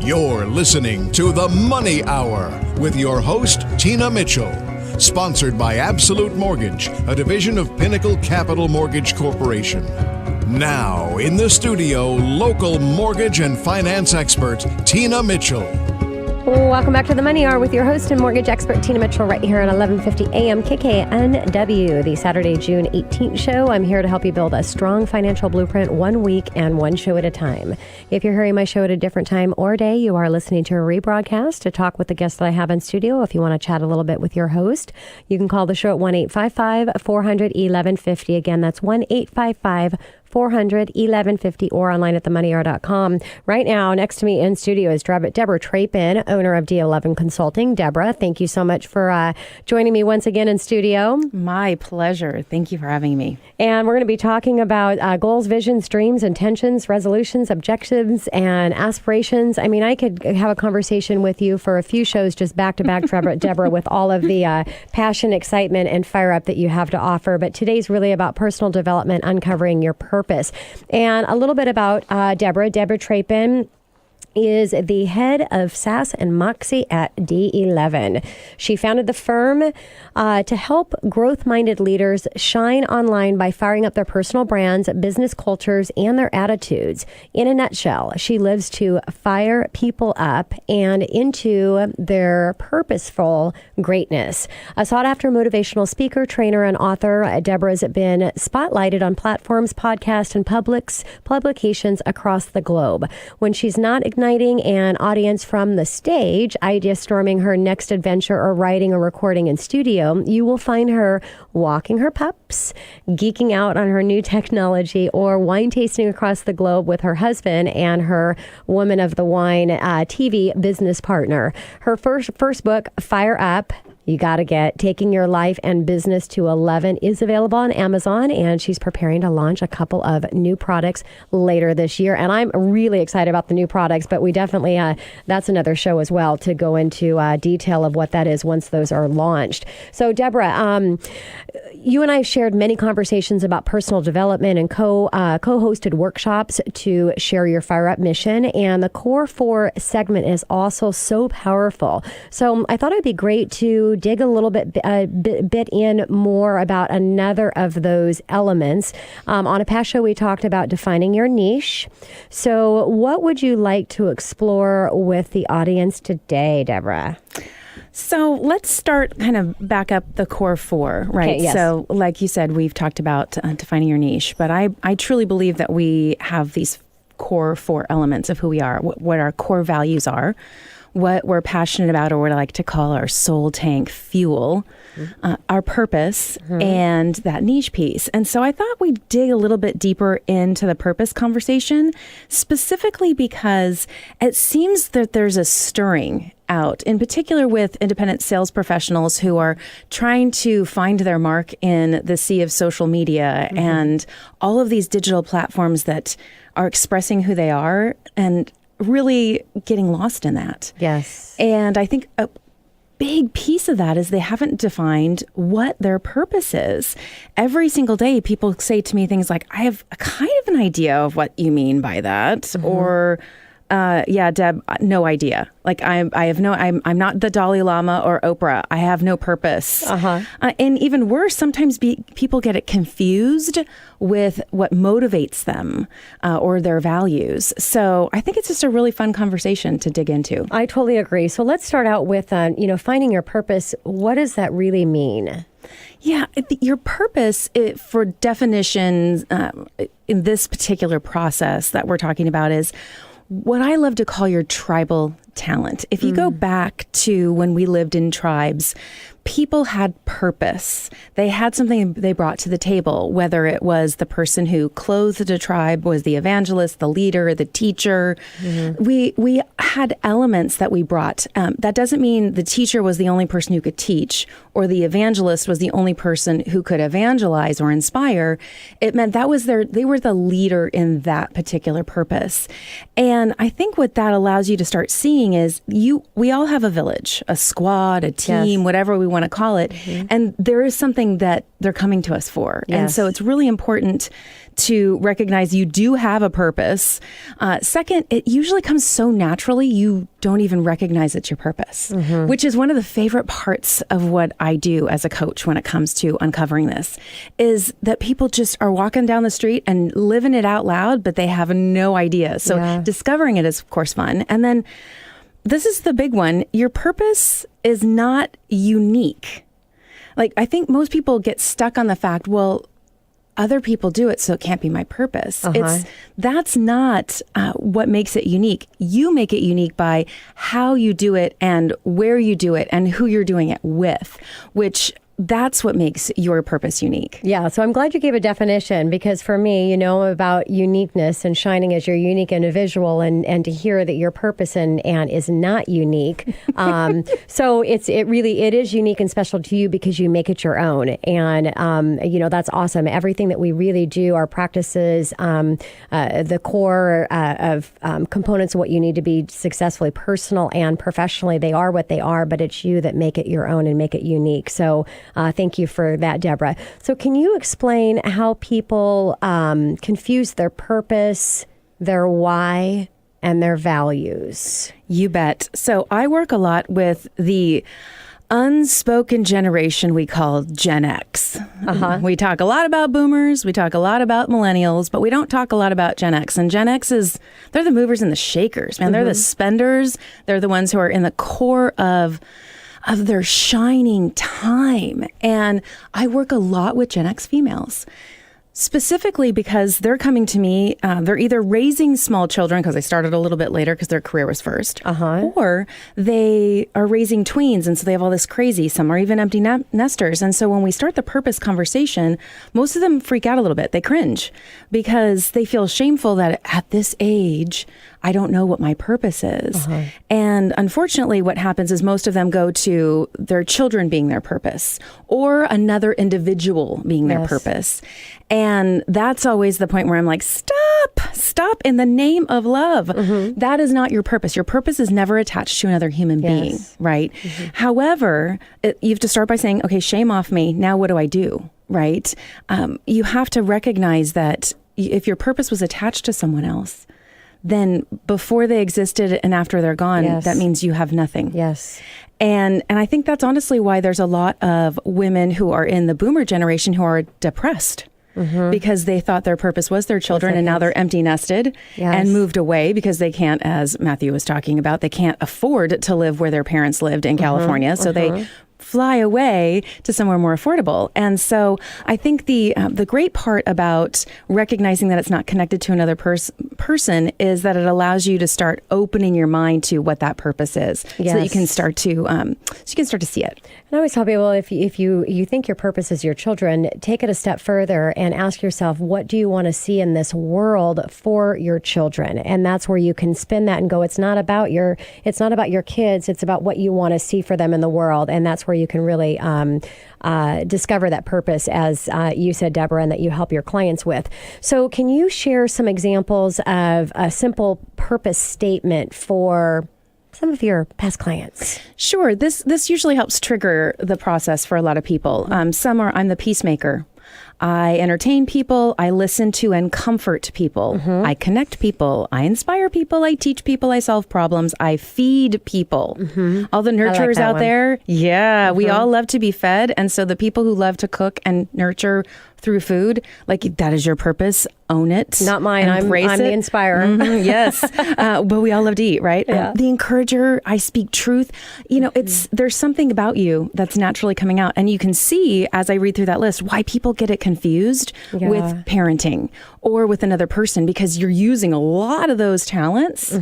You're listening to The Money Hour with your host, Tina Mitchell. Sponsored by Absolute Mortgage, a division of Pinnacle Capital Mortgage Corporation. Now, in the studio, local mortgage and finance expert, Tina Mitchell. Welcome back to The Money Hour with your host and mortgage expert, Tina Mitchell, right here on 1150 AM KKNW, the Saturday, June 18th show. I'm here to help you build a strong financial blueprint 1 week and one show at a time. If you're hearing my show at a different time or day, you are listening to a rebroadcast. To talk with the guests that I have in studio, if you want to chat a little bit with your host, you can call the show at 1-855-400-1150. Again, that's 1-855-400-1150 or online at themoneyhour.com. Right now, next to me in studio is Debra Trappen, owner of d11 Consulting. Debra, thank you so much for joining me once again in studio. My pleasure. Thank you for having me. And we're going to be talking about goals, visions, dreams, intentions, resolutions, objectives, and aspirations. I mean, I could have a conversation with you for a few shows just back to back, Debra, with all of the passion, excitement, and fire up that you have to offer. But today's really about personal development, uncovering your purpose. And a little bit about Debra. Debra Trappen is the head of Sass and Moxie at D11. She founded the firm to help growth-minded leaders shine online by firing up their personal brands, business cultures, and their attitudes. In a nutshell, she lives to fire people up and into their purposeful greatness. A sought-after motivational speaker, trainer, and author, Debra's been spotlighted on platforms, podcasts, and publications across the globe. When she's not igniting an audience from the stage, idea storming her next adventure, or writing or recording in studio, you will find her walking her pups, geeking out on her new technology, or wine tasting across the globe with her husband and her Woman of the Wine TV business partner. Her first book, Fire Up, you got to get Taking Your Life and Business to 11, is available on Amazon, and she's preparing to launch a couple of new products later this year. And I'm really excited about the new products, but we definitely, that's another show as well to go into detail of what that is once those are launched. So Debra, you and I have shared many conversations about personal development and co-hosted workshops to share your Fire Up mission. And the Core 4 segment is also so powerful. So I thought it'd be great to dig a little bit in more about another of those elements. On a past show, we talked about defining your niche. So what would you like to explore with the audience today, Debra? So let's start kind of back up the core 4, right? Okay, yes. So like you said, we've talked about defining your niche, but I truly believe that we have these core 4 elements of who we are, what our core values are, what we're passionate about, or what I like to call our soul tank fuel, our purpose, and that niche piece. And so I thought we'd dig a little bit deeper into the purpose conversation, specifically because it seems that there's a stirring out, in particular with independent sales professionals who are trying to find their mark in the sea of social media and all of these digital platforms that are expressing who they are and really getting lost in that. Yes. And I think a big piece of that is they haven't defined what their purpose is. Every single day, people say to me things like, I have a kind of an idea of what you mean by that, or yeah, Deb, no idea. Like I'm not the Dalai Lama or Oprah. I have no purpose. And even worse, sometimes people get it confused with what motivates them or their values. So I think it's just a really fun conversation to dig into. I totally agree. So let's start out with, finding your purpose. What does that really mean? Yeah, your purpose, for definitions in this particular process that we're talking about, is what I love to call your tribal talent. If you go back to when we lived in tribes, people had purpose. They had something they brought to the table, whether it was the person who clothed a tribe, was the evangelist, the leader, the teacher. We had elements that we brought. That doesn't mean the teacher was the only person who could teach, or the evangelist was the only person who could evangelize or inspire. It meant that was they were the leader in that particular purpose. And I think what that allows you to start seeing is we all have a village, a squad, a team, whatever we want to call it. And there is something that they're coming to us for. And so it's really important to recognize you do have a purpose. Second, it usually comes so naturally you don't even recognize it's your purpose, which is one of the favorite parts of what I do as a coach when it comes to uncovering this, is that people just are walking down the street and living it out loud, but they have no idea. So discovering it is, of course, fun. And then this is the big one. Your purpose is not unique. Like, I think most people get stuck on the fact, well, other people do it, so it can't be my purpose. That's not what makes it unique. You make it unique by how you do it and where you do it and who you're doing it with, which that's what makes your purpose unique. Yeah, so I'm glad you gave a definition, because for me, about uniqueness and shining as your unique individual, and to hear that your purpose and is not unique. So it is unique and special to you because you make it your own. And, that's awesome. Everything that we really do, our practices, the core of components of what you need to be successfully personal and professionally, they are what they are, but it's you that make it your own and make it unique. So thank you for that, Debra. So can you explain how people confuse their purpose, their why, and their values? You bet. So I work a lot with the unspoken generation we call Gen X. We talk a lot about boomers, we talk a lot about millennials, but we don't talk a lot about Gen X. And Gen X they're the movers and the shakers, man. They're the spenders. They're the ones who are in the core of their shining time. And I work a lot with Gen X females, specifically because they're coming to me, they're either raising small children because they started a little bit later because their career was first, or they are raising tweens, and so they have all this crazy, some are even empty nesters. And so when we start the purpose conversation, most of them freak out a little bit. They cringe because they feel shameful that at this age, I don't know what my purpose is. And unfortunately, what happens is most of them go to their children being their purpose or another individual being their purpose. And that's always the point where I'm like, stop in the name of love. That is not your purpose. Your purpose is never attached to another human being, right? However, you have to start by saying, okay, shame off me. Now what do I do, right? You have to recognize that if your purpose was attached to someone else, then before they existed and after they're gone, that means you have nothing. And I think that's honestly why there's a lot of women who are in the boomer generation who are depressed because they thought their purpose was their children, and now they're empty nested and moved away because they can't, as Matthew was talking about, they can't afford to live where their parents lived in California. So they fly away to somewhere more affordable. And so I think the great part about recognizing that it's not connected to another person is that it allows you to start opening your mind to what that purpose is, so that you can start to see it. And I always tell people, if you think your purpose is your children, take it a step further and ask yourself, what do you want to see in this world for your children? And that's where you can spin that and go, it's not about your kids, it's about what you want to see for them in the world. And that's where you can really discover that purpose, as you said, Debra, and that you help your clients with. So can you share some examples of a simple purpose statement for some of your past clients? Sure. This usually helps trigger the process for a lot of people. Some are, I'm the peacemaker. I entertain people. I listen to and comfort people. I connect people. I inspire people. I teach people. I solve problems. I feed people. All the nurturers out there. Yeah, we all love to be fed. And so the people who love to cook and nurture through food, like, that is your purpose. Own it. Not mine. I'm the inspirer. Yes. But we all love to eat, right? The encourager. I speak truth. There's something about you that's naturally coming out. And you can see, as I read through that list, why people get it confused with parenting or with another person, because you're using a lot of those talents,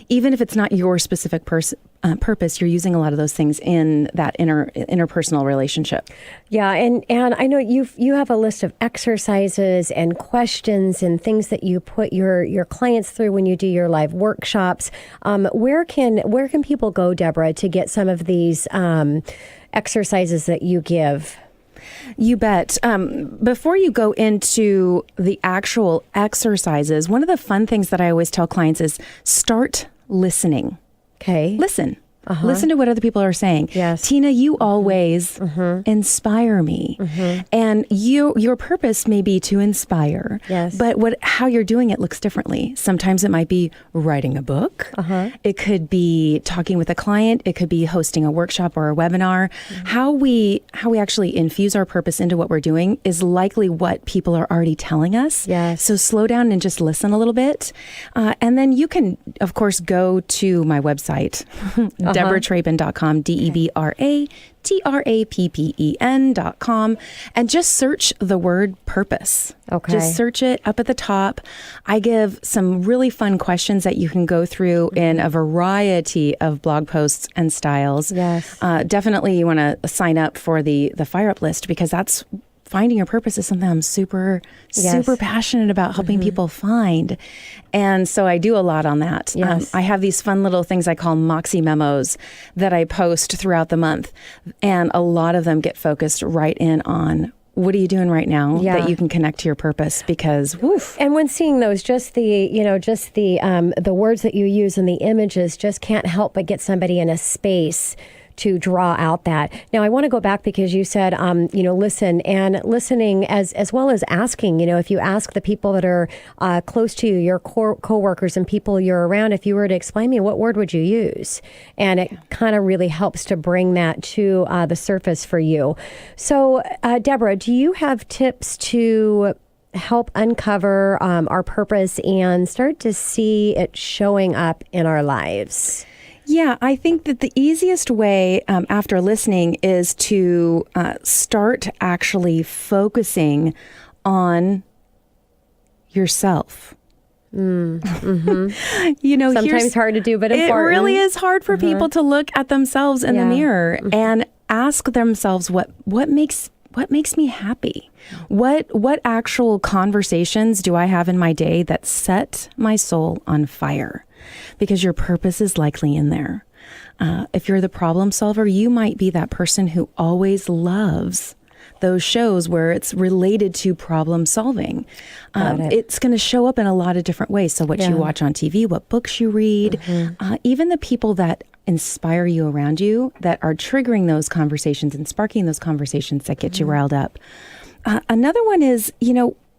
even if it's not your specific purpose, you're using a lot of those things in that interpersonal relationship. Yeah, and I know you have a list of exercises and questions and things that you put your clients through when you do your live workshops. Where can people go, Debra, to get some of these exercises that you give? You bet. Before you go into the actual exercises, one of the fun things that I always tell clients is start listening. Okay. Listen. Listen to what other people are saying. Yes. Tina, you always inspire me. And your purpose may be to inspire. Yes. But how you're doing it looks differently. Sometimes it might be writing a book. It could be talking with a client. It could be hosting a workshop or a webinar. How we actually infuse our purpose into what we're doing is likely what people are already telling us. Yes. So slow down and just listen a little bit. And then you can, of course, go to my website, DebraTrappen.com, DebraTrappen.com, and just search the word purpose. Okay. Just search it up at the top. I give some really fun questions that you can go through in a variety of blog posts and styles. Yes. Definitely you want to sign up for the Fire Up list, because that's finding your purpose is something I'm super passionate about helping people find. And so I do a lot on that. Yes. I have these fun little things I call Moxie memos that I post throughout the month. And a lot of them get focused right in on what are you doing right now that you can connect to your purpose, because woof. And when seeing those, just the words that you use and the images just can't help but get somebody in a space to draw out that. Now, I want to go back because you said, listen, and listening as well as asking, if you ask the people that are close to you, your coworkers and people you're around, if you were to explain me, what word would you use? And it kind of really helps to bring that to the surface for you. So, Debra, do you have tips to help uncover our purpose and start to see it showing up in our lives? Yeah, I think that the easiest way after listening is to start actually focusing on yourself. Sometimes hard to do, but important. It really is hard for people to look at themselves in the mirror and ask themselves what makes me happy. What actual conversations do I have in my day that set my soul on fire? Because your purpose is likely in there. If you're the problem solver, you might be that person who always loves those shows where it's related to problem solving. It's going to show up in a lot of different ways. So what you watch on TV, what books you read, even the people that inspire you around you that are triggering those conversations and sparking those conversations that get you riled up. Another one is,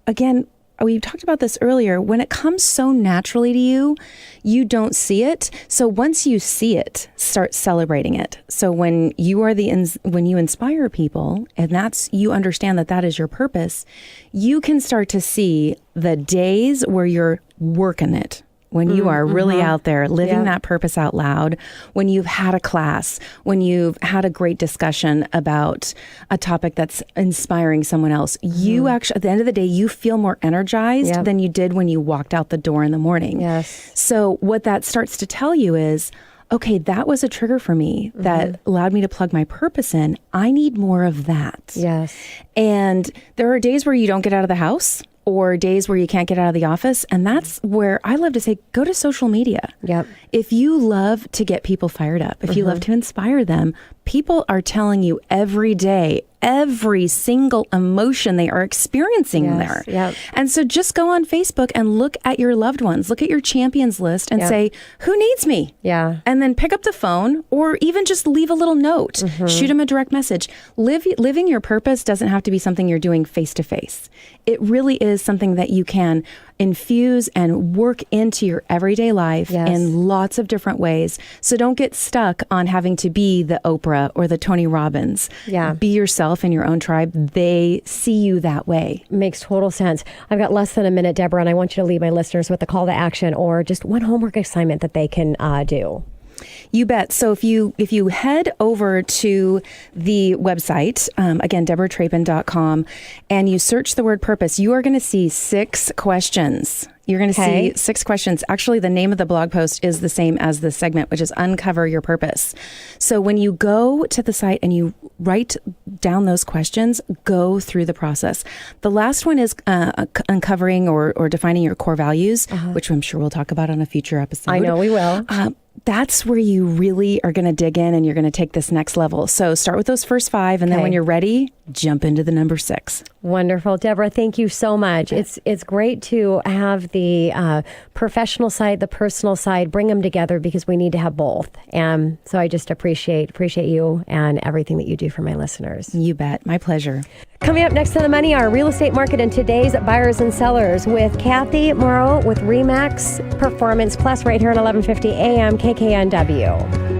again, we talked about this earlier. When it comes so naturally to you, you don't see it. So once you see it, start celebrating it. So when you are when you inspire people, and you understand that is your purpose, you can start to see the days where you're working it. When you are really out there living that purpose out loud, when you've had a class, when you've had a great discussion about a topic that's inspiring someone else, you actually, at the end of the day, you feel more energized than you did when you walked out the door in the morning. Yes. So what that starts to tell you is, okay, that was a trigger for me that allowed me to plug my purpose in. I need more of that. Yes. And there are days where you don't get out of the house, or days where you can't get out of the office. And that's where I love to say, go to social media. Yep. If you love to get people fired up, if you love to inspire them, people are telling you every day, every single emotion they are experiencing there. Yep. And so just go on Facebook and look at your loved ones, look at your champions list and say, who needs me? Yeah. And then pick up the phone or even just leave a little note, shoot them a direct message. Living your purpose doesn't have to be something you're doing face to face. It really is something that you can infuse and work into your everyday life in lots of different ways. So don't get stuck on having to be the Oprah or the Tony Robbins. Yeah. Be yourself in your own tribe. They see you that way. Makes total sense. I've got less than a minute, Debra, and I want you to leave my listeners with a call to action or just one homework assignment that they can do. You bet. So if you head over to the website, again, DebraTrappen.com, and you search the word purpose, you are going to see 6 questions. You're going to see 6 questions. Actually, the name of the blog post is the same as the segment, which is Uncover Your Purpose. So when you go to the site and you write down those questions, go through the process. The last one is uncovering or defining your core values, which I'm sure we'll talk about on a future episode. I know we will. That's where you really are going to dig in and you're going to take this next level. So start with those first 5, and then when you're ready, jump into the number 6. Wonderful. Debra, thank you so much. It's great to have the professional side, the personal side, bring them together because we need to have both. And so I just appreciate you and everything that you do for my listeners. You bet. My pleasure. Coming up next to the Money Hour, real estate market and today's buyers and sellers with Kathy Morrow with RE/MAX Performance Plus right here at 1150 AM KKNW.